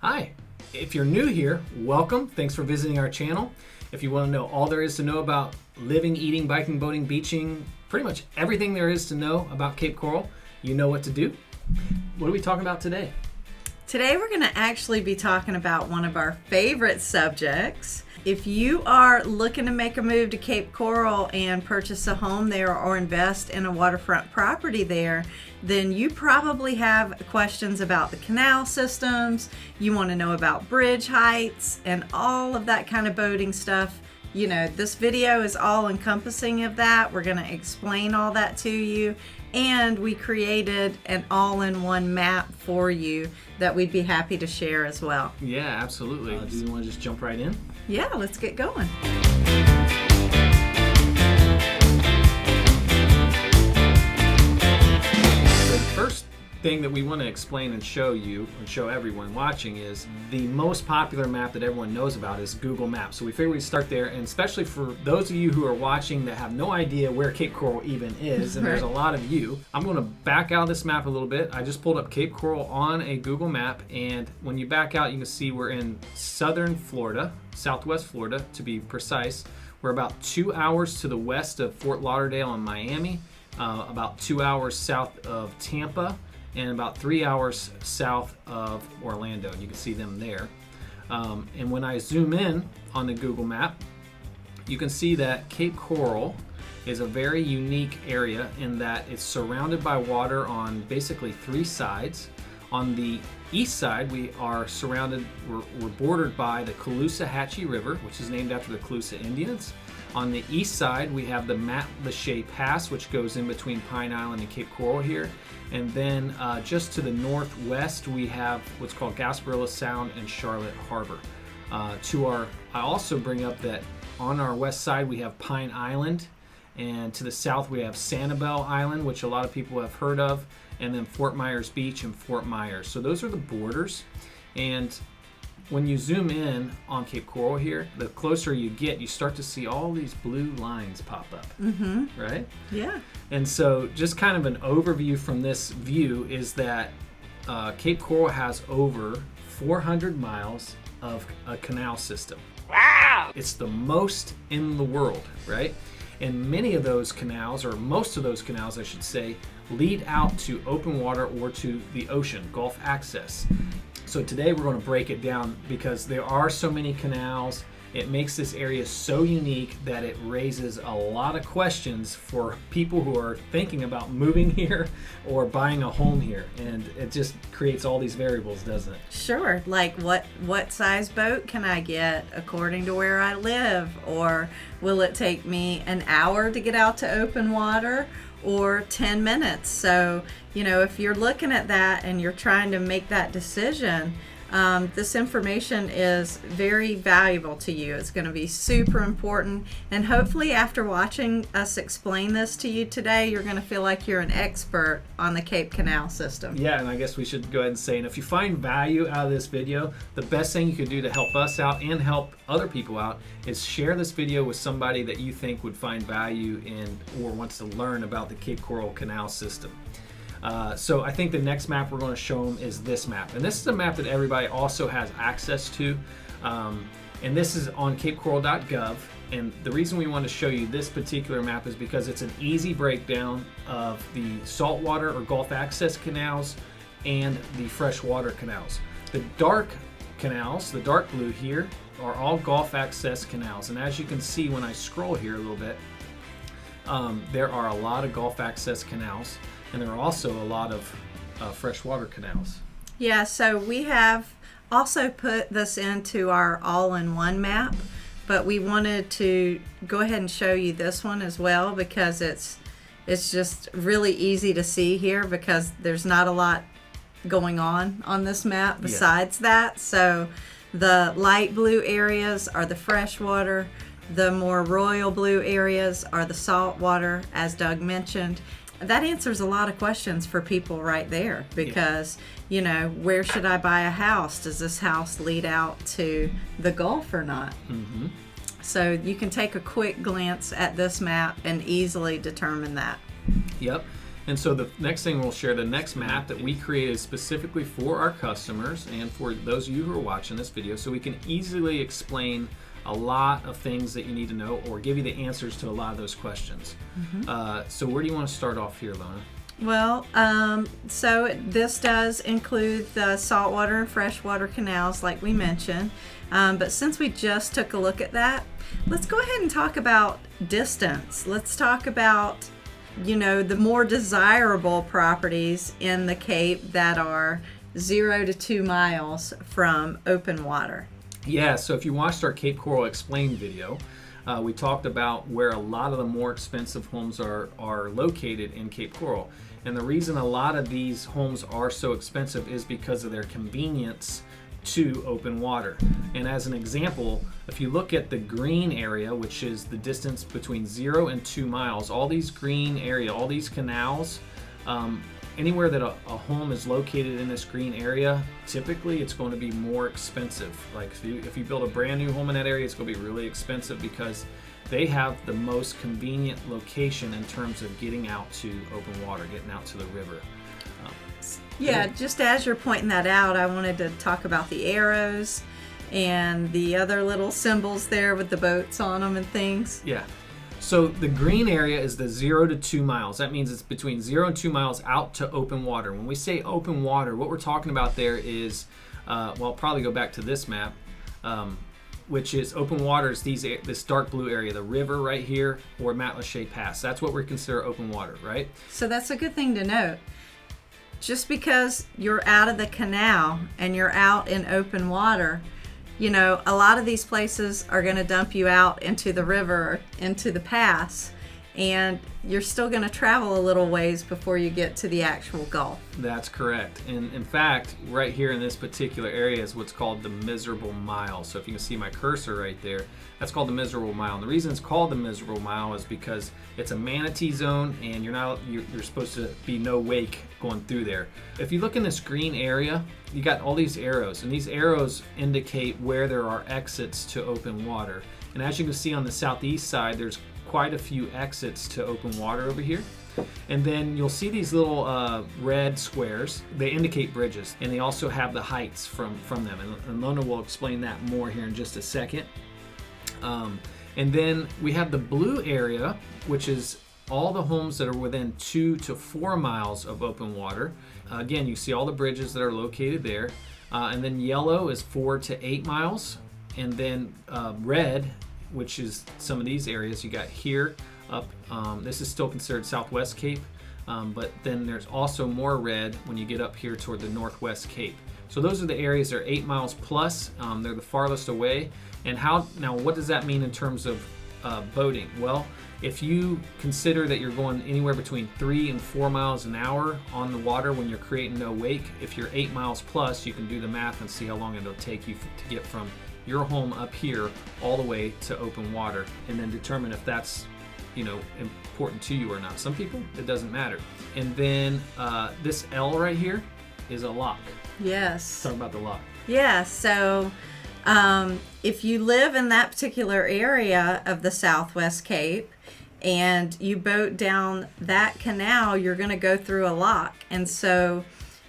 Hi, if you're new here, welcome. Thanks for visiting our channel. If you want to know all there is to know about living, eating, biking, boating, beaching, pretty much everything there is to know about Cape Coral, you know what to do. What are we talking about today? Today we're going to actually be talking about one of our favorite subjects. If you are looking to make a move to Cape Coral and purchase a home there or invest in a waterfront property there, then you probably have questions about the canal systems. You want to know about bridge heights and all of that kind of boating stuff. You know, this video is all encompassing of that. We're going to explain all that to you. And we created an all-in-one map for you that we'd be happy to share as well. Yeah, absolutely. Do you want to just jump right in? Yeah, let's get going. So the first thing that we want to explain and show you and show everyone watching is the most popular map that everyone knows about is Google Maps. So we figured we'd start there, and especially for those of you who are watching that have no idea where Cape Coral even is, and there's a lot of you, I'm going to back out of this map a little bit. I just pulled up Cape Coral on a Google map, and when you back out, you can see we're in southern Florida, southwest Florida to be precise. We're about 2 hours to the west of Fort Lauderdale and Miami, about 2 hours south of Tampa, and about 3 hours south of Orlando. You can see them there. And when I zoom in on the Google map, you can see that Cape Coral is a very unique area in that it's surrounded by water on basically three sides. On the east side, we're bordered by the Caloosahatchee River, which is named after the Calusa Indians. On the east side, we have the Matlacha Pass, which goes in between Pine Island and Cape Coral here. And then just to the northwest, we have what's called Gasparilla Sound and Charlotte Harbor. I also bring up that on our west side, we have Pine Island. And to the south, we have Sanibel Island, which a lot of people have heard of. And then Fort Myers Beach and Fort Myers. So those are the borders. And when you zoom in on Cape Coral here, the closer you get, you start to see all these blue lines pop up, right? Yeah. And so just kind of an overview from this view is that Cape Coral has over 400 miles of a canal system. Wow! It's the most in the world, right? And many of those canals, or most of those canals, I should say, lead out to open water or to the ocean, Gulf access. So today we're going to break it down because there are so many canals. It makes this area so unique that it raises a lot of questions for people who are thinking about moving here or buying a home here. And it just creates all these variables, doesn't it? Sure. Like what size boat can I get according to where I live? Or will it take me an hour to get out to open water? Or 10 minutes. So, you know, if you're looking at that and you're trying to make that decision, this information is very valuable to you. It's going to be super important. And hopefully after watching us explain this to you today, you're going to feel like you're an expert on the Cape Canal system. Yeah, and I guess we should go ahead and say, and if you find value out of this video, the best thing you can do to help us out and help other people out is share this video with somebody that you think would find value in or wants to learn about the Cape Coral Canal system. So I think the next map we're going to show them is this map. And this is a map that everybody also has access to. And this is on capecoral.gov. And the reason we want to show you this particular map is because it's an easy breakdown of the saltwater or Gulf access canals and the freshwater canals. The dark canals, the dark blue here, are all Gulf access canals. And as you can see when I scroll here a little bit, there are a lot of Gulf access canals. And there are also a lot of freshwater canals. Yeah, so we have also put this into our all-in-one map, but we wanted to go ahead and show you this one as well because it's just really easy to see here because there's not a lot going on this map besides that. So the light blue areas are the freshwater, the more royal blue areas are the saltwater, as Doug mentioned. That answers a lot of questions for people right there because, you know, where should I buy a house? Does this house lead out to the Gulf or not? Mm-hmm. So you can take a quick glance at this map and easily determine that. Yep. And so the next thing we'll share, the next map that we created specifically for our customers and for those of you who are watching this video, so we can easily explain a lot of things that you need to know or give you the answers to a lot of those questions. So where do you want to start off here, Lona? Well, so this does include the saltwater and freshwater canals like we mentioned. But since we just took a look at that, let's go ahead and talk about distance. Let's talk about, the more desirable properties in the Cape that are 0 to 2 miles from open water. Yeah, so if you watched our Cape Coral Explained video, we talked about where a lot of the more expensive homes are located in Cape Coral. And the reason a lot of these homes are so expensive is because of their convenience to open water. And as an example, if you look at the green area, which is the distance between 0 and 2 miles, all these green area, all these canals, anywhere that a home is located in this green area, typically it's going to be more expensive. Like if you build a brand new home in that area, it's going to be really expensive because they have the most convenient location in terms of getting out to open water, getting out to the river. Yeah, just as you're pointing that out, I wanted to talk about the arrows and the other little symbols there with the boats on them and things. Yeah. So the green area is the 0 to 2 miles. That means it's between 0 and 2 miles out to open water. When we say open water, what we're talking about there is, I'll probably go back to this map, which is open water is this dark blue area, the river right here, or Matlacha Pass. That's what we consider open water, right? So that's a good thing to note. Just because you're out of the canal and you're out in open water, a lot of these places are going to dump you out into the river, into the pass, and you're still going to travel a little ways before you get to the actual Gulf. That's correct. And in fact, right here in this particular area is what's called the miserable mile. So if you can see my cursor right there, that's called the miserable mile. And the reason it's called the miserable mile is because it's a manatee zone and you're supposed to be no wake going through there. If you look in this green area, you got all these arrows, and these arrows indicate where there are exits to open water. And as you can see on the southeast side, there's quite a few exits to open water over here. And then you'll see these little red squares. They indicate bridges, and they also have the heights from them. And Lona will explain that more here in just a second. And then we have the blue area, which is all the homes that are within 2 to 4 miles of open water. Again, you see all the bridges that are located there. And then yellow is 4 to 8 miles. And then red, which is some of these areas you got here up. This is still considered Southwest Cape, but then there's also more red when you get up here toward the Northwest Cape. So those are the areas that are 8 miles plus. They're the farthest away. And now what does that mean in terms of boating? Well, if you consider that you're going anywhere between 3 and 4 miles an hour on the water when you're creating no wake, if you're 8 miles plus, you can do the math and see how long it'll take you to get from your home up here all the way to open water, and then determine if that's important to you or not. Some people, it doesn't matter. And then this L right here is a lock. Yes. Talk about the lock. Yeah, so if you live in that particular area of the Southwest Cape and you boat down that canal, you're going to go through a lock. And so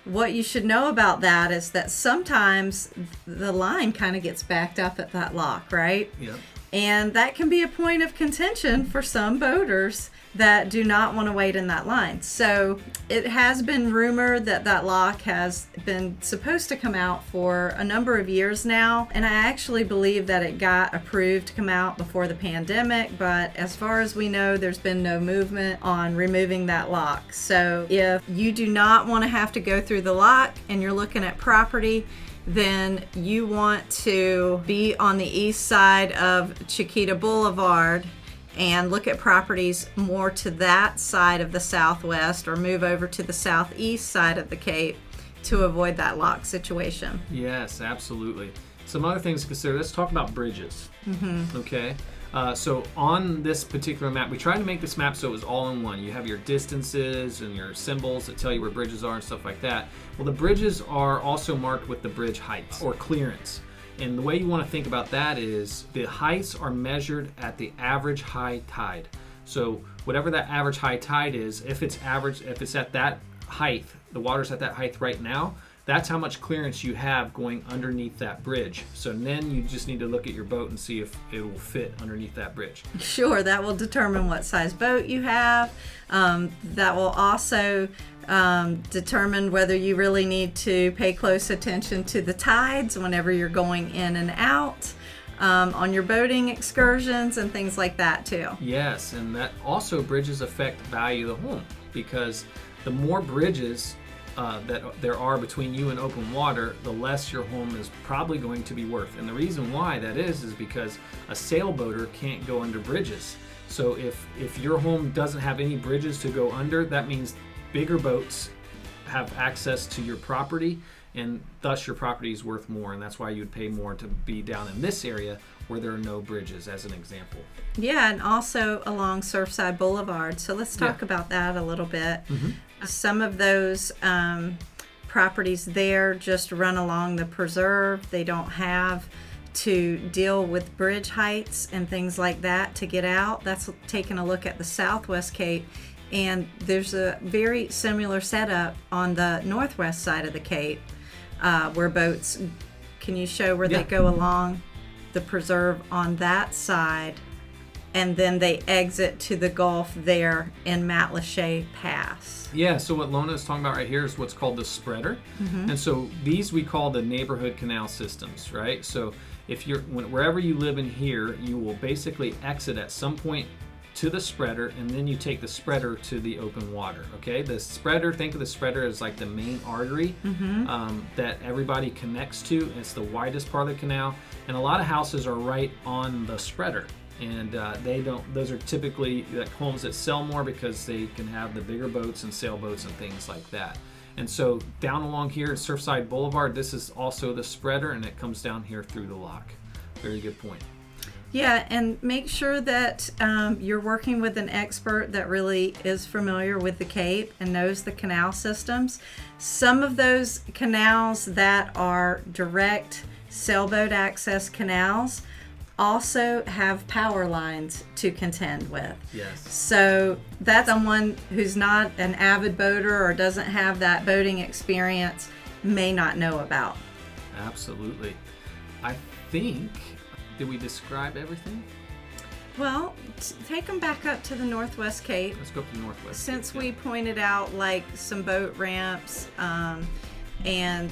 what you should know about that is that sometimes the line kind of gets backed up at that lock, right? Yep. And that can be a point of contention for some boaters that do not want to wait in that line. So it has been rumored that that lock has been supposed to come out for a number of years now. And I actually believe that it got approved to come out before the pandemic. But as far as we know, there's been no movement on removing that lock. So if you do not want to have to go through the lock and you're looking at property, then you want to be on the east side of Chiquita Boulevard and look at properties more to that side of the Southwest, or move over to the southeast side of the Cape to avoid that lock situation. Yes, absolutely. Some other things to consider. Let's talk about bridges. Mm-hmm. Okay. So on this particular map, we tried to make this map so it was all in one. You have your distances and your symbols that tell you where bridges are and stuff like that. Well, the bridges are also marked with the bridge heights or clearance. And the way you want to think about that is the heights are measured at the average high tide. So whatever that average high tide is, if it's at that height, the water's at that height right now, that's how much clearance you have going underneath that bridge. So then you just need to look at your boat and see if it will fit underneath that bridge. Sure, that will determine what size boat you have. That will also determine whether you really need to pay close attention to the tides whenever you're going in and out on your boating excursions and things like that too. Yes, and that also bridges affect value of the home, because the more bridges that there are between you and open water, the less your home is probably going to be worth. And the reason why that is because a sailboater can't go under bridges. So if your home doesn't have any bridges to go under, that means bigger boats have access to your property, and thus your property is worth more, and that's why you'd pay more to be down in this area where there are no bridges, as an example. Yeah, and also along Surfside Boulevard. So let's talk about that a little bit. Mm-hmm. Some of those properties there just run along the preserve. They don't have to deal with bridge heights and things like that to get out. That's taking a look at the Southwest Cape, and there's a very similar setup on the northwest side of the Cape where boats, can you show where they go along the preserve on that side, and then they exit to the Gulf there in Matlacha Pass? Yeah, so what Lona is talking about right here is what's called the spreader. Mm-hmm. And so these we call the neighborhood canal systems, right? So if wherever you live in here, you will basically exit at some point to the spreader, and then you take the spreader to the open water, okay? The spreader, think of the spreader as like the main artery that everybody connects to. It's the widest part of the canal, and a lot of houses are right on the spreader. And those are typically like homes that sell more because they can have the bigger boats and sailboats and things like that. And so down along here at Surfside Boulevard, this is also the spreader, and it comes down here through the lock. Very good point. Yeah, and make sure that you're working with an expert that really is familiar with the Cape and knows the canal systems. Some of those canals that are direct sailboat access canals also have power lines to contend with. Yes. So that's someone who's not an avid boater or doesn't have that boating experience may not know about. Absolutely. I think, did we describe everything? Well, take them back up to the Northwest Cape. Let's go up to the Northwest Since Cape, we pointed out like some boat ramps and,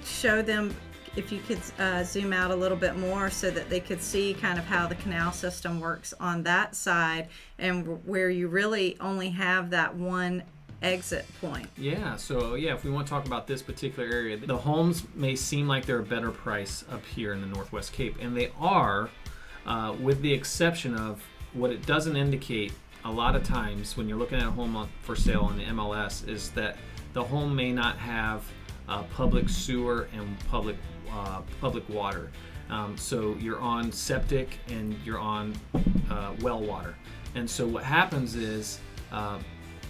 show them, if you could zoom out a little bit more so that they could see kind of how the canal system works on that side, and where you really only have that one exit point. Yeah, so if we want to talk about this particular area, the homes may seem like they're a better price up here in the Northwest Cape, and they are, with the exception of what it doesn't indicate a lot of times when you're looking at a home for sale in the MLS is that the home may not have public sewer and public water. So you're on septic and you're on well water. And so what happens is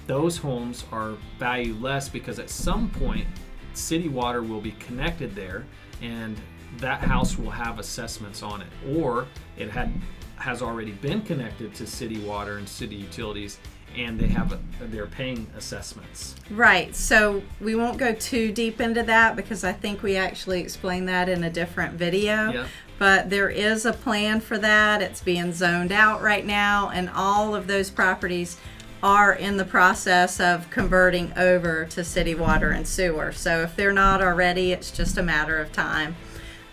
those homes are valued less because at some point city water will be connected there, and that house will have assessments on it, or it has already been connected to city water and city utilities, and they're paying assessments. Right. So we won't go too deep into that because I think we actually explained that in a different video. Yeah. But there is a plan for that. It's being zoned out right now, and all of those properties are in the process of converting over to city water and sewer. So if they're not already, it's just a matter of time.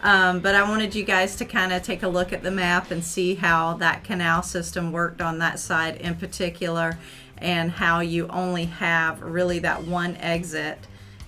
But I wanted you guys to kind of take a look at the map and see how that canal system worked on that side in particular, and how you only have really that one exit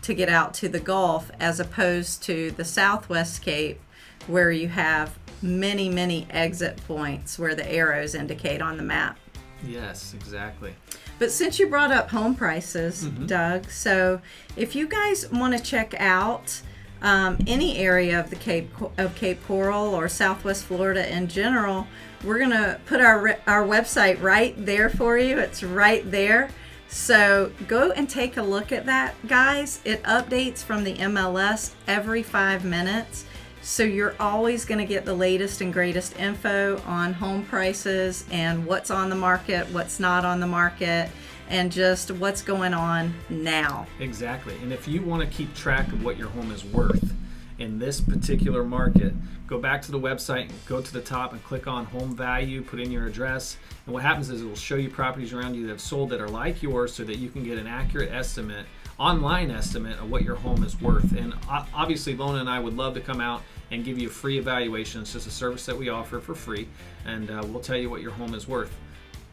to get out to the Gulf, as opposed to the Southwest Cape where you have many, many exit points where the arrows indicate on the map. Yes, exactly. But since you brought up home prices, Doug, so if you guys want to check out any area of the Cape Coral or Southwest Florida in general, we're going to put our website right there for you. It's right there. So go and take a look at that, guys. It updates from the MLS every 5 minutes. So you're always going to get the latest and greatest info on home prices and what's on the market, what's not on the market, and just what's going on now. Exactly. And if you want to keep track of what your home is worth in this particular market, go back to the website, go to the top and click on home value, put in your address, and what happens is it will show you properties around you that have sold that are like yours so that you can get an accurate estimate, online estimate of what your home is worth. And obviously Lona and I would love to come out and give you a free evaluation. It's just a service that we offer for free, and we'll tell you what your home is worth.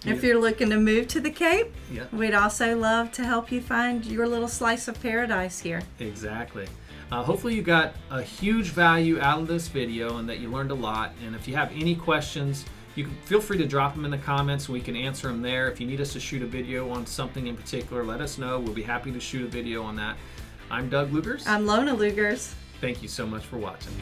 If you're looking to move to the Cape, yeah, we'd also love to help you find your little slice of paradise here. Exactly. Hopefully you got a huge value out of this video and that you learned a lot. And if you have any questions, you can feel free to drop them in the comments and we can answer them there. If you need us to shoot a video on something in particular, let us know. We'll be happy to shoot a video on that. I'm Doug Lugers. I'm Lona Lugers. Thank you so much for watching.